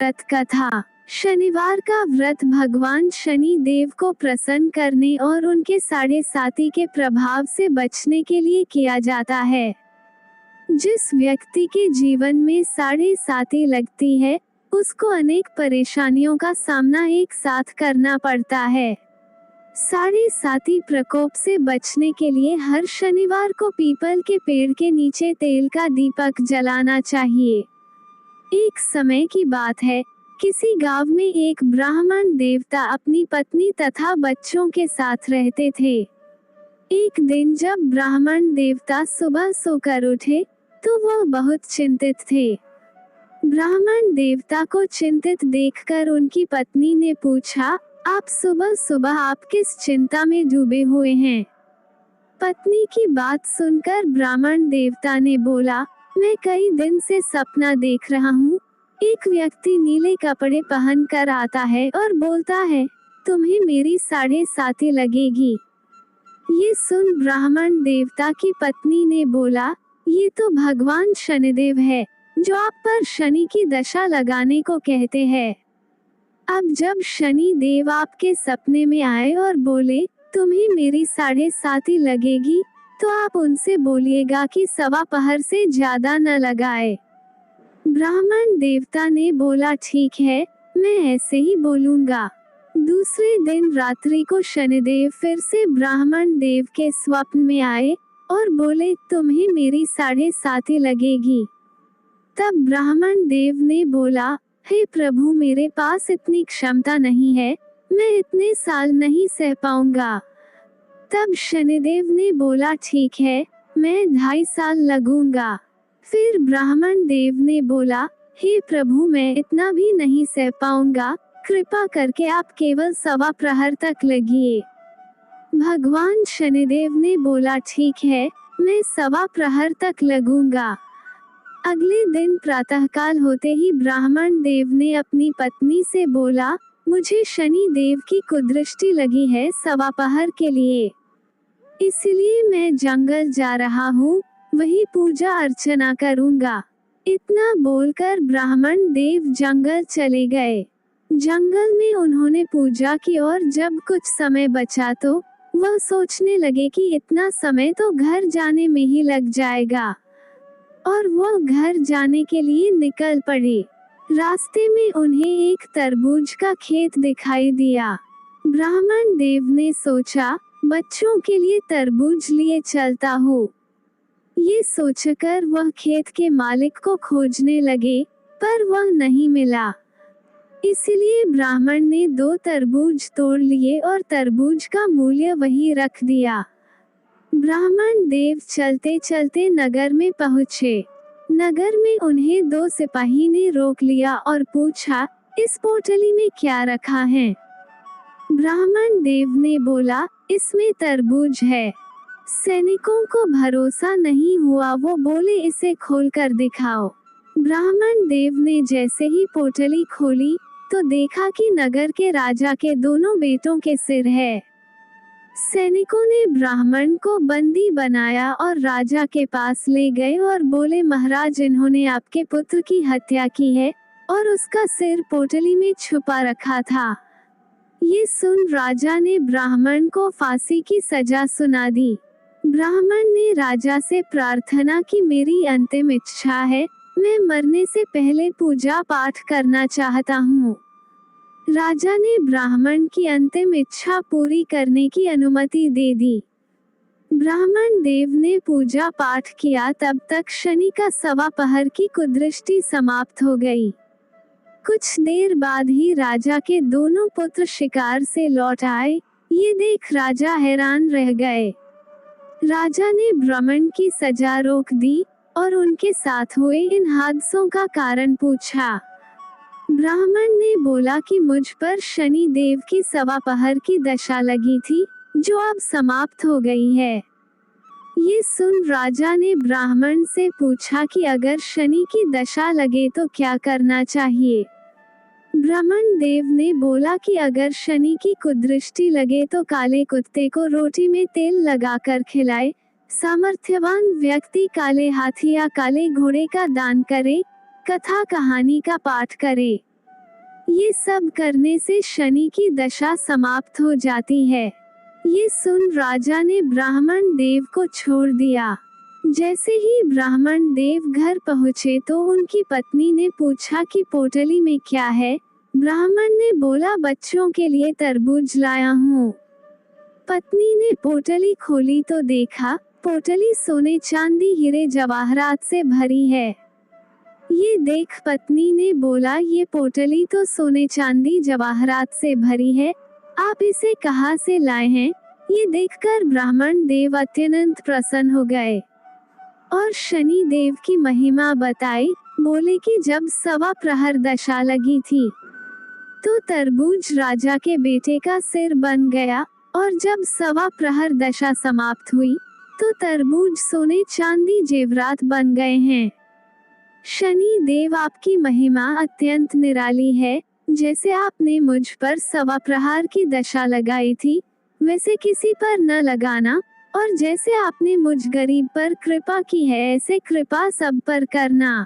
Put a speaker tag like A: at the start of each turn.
A: व्रत कथा। शनिवार का व्रत भगवान शनि देव को प्रसन्न करने और उनके साढ़े साती के प्रभाव से बचने के लिए किया जाता है। जिस व्यक्ति के जीवन में साढ़े साती लगती है, उसको अनेक परेशानियों का सामना एक साथ करना पड़ता है। साढ़े साती प्रकोप से बचने के लिए हर शनिवार को पीपल के पेड़ के नीचे तेल का दीपक जलाना चाहिए। एक समय की बात है, किसी गांव में एक ब्राह्मण देवता अपनी पत्नी तथा बच्चों के साथ रहते थे। एक दिन जब ब्राह्मण देवता सुबह सोकर उठे, तो वह बहुत चिंतित थे। ब्राह्मण देवता को चिंतित देखकर उनकी पत्नी ने पूछा, आप सुबह सुबह आप किस चिंता में डूबे हुए हैं? पत्नी की बात सुनकर ब्राह्मण देवता ने बोला, मैं कई दिन से सपना देख रहा हूँ। एक व्यक्ति नीले कपड़े पहनकर आता है और बोलता है, तुम्हें मेरी साढ़े साती लगेगी। ये सुन ब्राह्मण देवता की पत्नी ने बोला, ये तो भगवान शनिदेव है, जो आप पर शनि की दशा लगाने को कहते हैं। अब जब शनि देव आपके सपने में आए और बोले, तुम्हें मेरी साढ़े साती लगेगी, तो आप उनसे बोलिएगा कि सवा पहर से ज्यादा न लगाए। ब्राह्मण देवता ने बोला, ठीक है, मैं ऐसे ही बोलूंगा। दूसरे दिन रात्रि को शनिदेव फिर से ब्राह्मण देव के स्वप्न में आए और बोले, तुम्हें मेरी साढ़े साती लगेगी। तब ब्राह्मण देव ने बोला, हे प्रभु, मेरे पास इतनी क्षमता नहीं है, मैं इतने साल नहीं सह पाऊंगा। तब शनिदेव ने बोला, ठीक है, मैं 2.5 साल लगूंगा। फिर ब्राह्मण देव ने बोला, हे प्रभु, मैं इतना भी नहीं सह पाऊंगा, कृपा करके आप केवल सवा प्रहर तक लगिए। भगवान शनिदेव ने बोला, ठीक है, मैं सवा प्रहर तक लगूंगा। अगले दिन प्रातःकाल होते ही ब्राह्मण देव ने अपनी पत्नी से बोला, मुझे शनि देव की कुदृष्टि लगी है सवा पहर के लिए, इसलिए मैं जंगल जा रहा हूँ, वही पूजा अर्चना करूँगा। इतना बोलकर ब्राह्मण देव जंगल चले गए। जंगल में उन्होंने पूजा की और जब कुछ समय बचा तो वह सोचने लगे कि इतना समय तो घर जाने में ही लग जाएगा, और वह घर जाने के लिए निकल पड़े। रास्ते में उन्हें एक तरबूज का खेत दिखाई दिया। ब्राह्मण देव ने सोचा, बच्चों के लिए तरबूज लिए चलता हूँ। ये सोचकर वह खेत के मालिक को खोजने लगे, पर वह नहीं मिला। इसलिए ब्राह्मण ने 2 तरबूज तोड़ लिए और तरबूज का मूल्य वही रख दिया। ब्राह्मण देव चलते चलते नगर में पहुँचे। नगर में उन्हें 2 सिपाही ने रोक लिया और पूछा, इस पोटली में क्या रखा है? ब्राह्मण देव ने बोला, इसमें तरबूज है। सैनिकों को भरोसा नहीं हुआ, वो बोले, इसे खोलकर दिखाओ। ब्राह्मण देव ने जैसे ही पोटली खोली तो देखा कि नगर के राजा के दोनों बेटों के सिर है। सैनिकों ने ब्राह्मण को बंदी बनाया और राजा के पास ले गए और बोले, महाराज, इन्होंने आपके पुत्र की हत्या की है और उसका सिर पोटली में छुपा रखा था। ये सुन राजा ने ब्राह्मण को फांसी की सजा सुना दी। ब्राह्मण ने राजा से प्रार्थना की, मेरी अंतिम इच्छा है, मैं मरने से पहले पूजा पाठ करना चाहता हूँ। राजा ने ब्राह्मण की अंतिम इच्छा पूरी करने की अनुमति दे दी। ब्राह्मण देव ने पूजा पाठ किया, तब तक शनि का सवा पहर की कुदृष्टि समाप्त हो गई। कुछ देर बाद ही राजा के दोनों पुत्र शिकार से लौट आए। ये देख राजा हैरान रह गए। राजा ने ब्राह्मण की सजा रोक दी और उनके साथ हुए इन हादसों का कारण पूछा। ब्राह्मण ने बोला कि मुझ पर शनि देव की सवा पहर की दशा लगी थी, जो अब समाप्त हो गई है। ये सुन राजा ने ब्राह्मण से पूछा कि अगर शनि की दशा लगे तो क्या करना चाहिए। ब्राह्मण देव ने बोला कि अगर शनि की कुदृष्टि लगे तो काले कुत्ते को रोटी में तेल लगाकर खिलाए, सामर्थ्यवान व्यक्ति काले हाथी या काले घोड़े का दान करे, कथा कहानी का पाठ करे। ये सब करने से शनि की दशा समाप्त हो जाती है। ये सुन राजा ने ब्राह्मण देव को छोड़ दिया। जैसे ही ब्राह्मण देव घर पहुँचे तो उनकी पत्नी ने पूछा कि पोटली में क्या है। ब्राह्मण ने बोला, बच्चों के लिए तरबूज लाया हूँ। पत्नी ने पोटली खोली तो देखा, पोटली सोने चांदी हीरे जवाहरात से भरी है। ये देख पत्नी ने बोला, ये पोटली तो सोने चांदी जवाहरात से भरी है, आप इसे कहाँ से लाए हैं? ये देखकर ब्राह्मण देव अत्यंत प्रसन्न हो गए और शनि देव की महिमा बताई। बोले कि जब सवा प्रहर दशा लगी थी तो तरबूज राजा के बेटे का सिर बन गया, और जब सवा प्रहर दशा समाप्त हुई तो तरबूज सोने चांदी जेवरात बन गए हैं। शनि देव, आपकी महिमा अत्यंत निराली है। जैसे आपने मुझ पर सवा प्रहार की दशा लगाई थी, वैसे किसी पर न लगाना, और जैसे आपने मुझ गरीब पर कृपा की है, ऐसे कृपा सब पर करना।